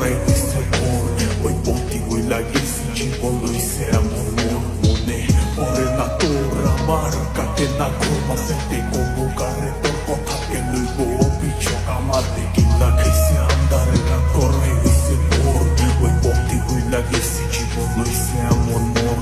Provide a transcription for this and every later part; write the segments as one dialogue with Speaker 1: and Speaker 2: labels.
Speaker 1: করে হইছে মোর ওই পথি হইলা গেছি জীবন লইছে এমন মোর মনে পড়ে না তোর আমার কাটে না ঘুম আসতে কবু কারে তোর কথাকে লইব অভিযোগ আমার কিল্লা খাইছে আন্দারে রাগ করে হইছে মোর ওই পথি হইলা গেছি জীবন লইছে এমন মোর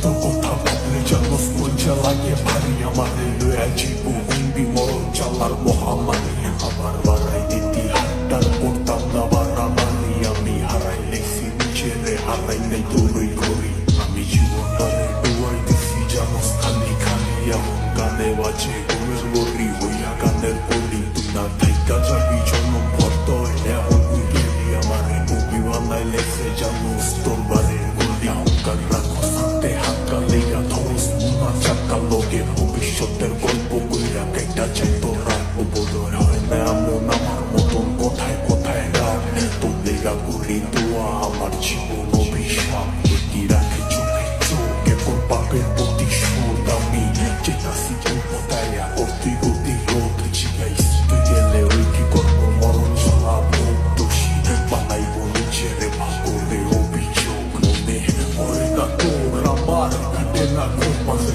Speaker 1: তোর কথা ভাবলে জানোস মঞ্চা লাগে ভারী আমারে লইয়া জীব হুমবি মরণ চালার মহামারী আবার বাড়াই দিতি হাতটার করতাম না বাড়াবাড়ি আমি হারাই লেখছি নিজেরে হারাই নাই তোরই করি আমি জীবনটারে ডুয়াই দিছি জানোস খালি খালি এমন গানে বাজে ঘুমের গড়ি হইয়া গানের বলি তুই না থাইকা যাবি জন্ম ভর্ত এখন তুই গেলি আমারে কবি বানাই লেখছে জানোস তোর বাড়ির গলি অহংকার রাখো সাথে হাতটা লেগা ধরস মুনা চাকা লোকের ভবিষ্যতের গল্প কইরা কেটা চাই তোর রাখবো বোধহয় হয় না এমন আমার মতন কোথায় কোথায় রাখ তোর লেগা করি দোয়া আমার জীবন অভিশাপ এটি রাখে চোখে চোখ এখন পাপের প্রতিশোধ আমি চেতাছি তোর পতায়া অতি গতি রোধ জিগাইস তুই গেলে ওই কি করবো মরণ চলা মুখ দোষী বানাইব নিজেরে ভাগরে অভিযোগ মনে হয় না তোর আমার কাটে না ঘুমাতে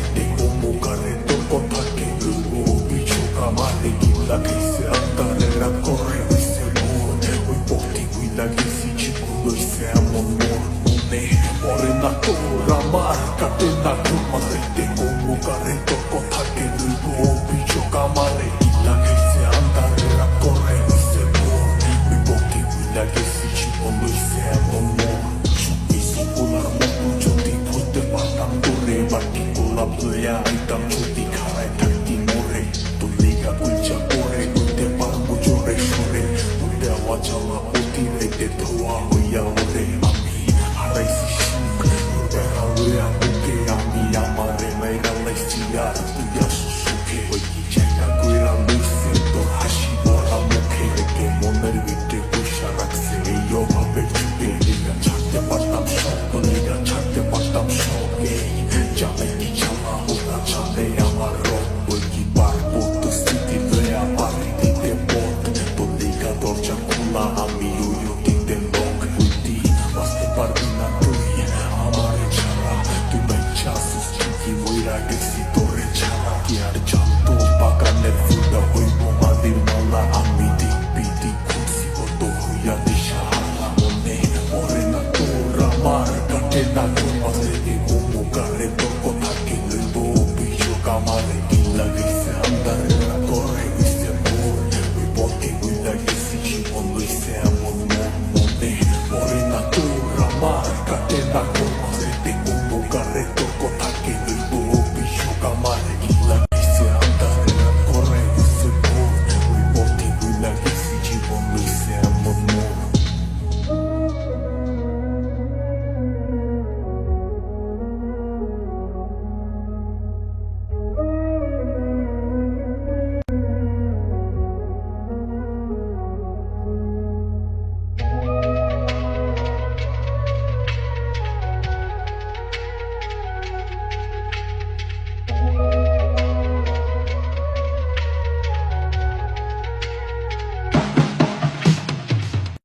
Speaker 1: মুখারে তোর কথাকে অভিযোগ আমারে কিল্লা খাইছে আন্দারে রাগ করে হইছে মোর ওই পথি হইলা গেছি জীবন লইছে এমন মোর মনে পড়ে না তোর আমার কাটে না ঘুমাতে মুখারে তোর কথাকে অভিযোগ আমারে কিল্লা খাইছে আন্দারে রাগ করে হইছে মোর ওই পথি হইলা গেছি জীবন লইছে এমন মোর পোলার মতো যদি ভুলতে পারতাম তোরে বাকি গোলাপ লইয়া আইতাম যদি খারায় থাকতি মোরে তোর লেগা উলচা পরে বলতে পারবো জোরে সরে তোর দেওয়া জ্বালা অতিরিক্তে ধোয়া হইয়া ওরে আমি হারাইছি সুখ তোর দেখা লইয়া বুকে আমি আমারে মেয়েরা লাইছি আর তুই আসো সুখে ওই জায়গা কইরা লইছে তোর হাসি ভরা মুখে রেখে মনের ভিতরে পয়সা রাখছে এই অভাবের যুগে ছাড়তে পারতাম সব বলিয়া ছাড়তে পারতাম সব এই জানাইতি চালা ওরা জানে আমার রব ওই কি পারবো তো স্থিতি লয়া পারি দিতে পথ তোর লেগা দরজা খোলা আমি ওই অতীতে লোক বুদ্ধি বাঁচতে পারবি না তুই আমার ছাড়া তুই বাচ্চা সুস্থিতি বইরা গেছি তোরে ছাড়া কি আর জানতো বাগানের ফুলটা হইব মাদির মালা আমি দিব্যি দিক খুঁজছি কত হইয়া দিশা হারা মনে পড়ে না তোর আমার কাটে না ঘুমাতে মুখারে তোর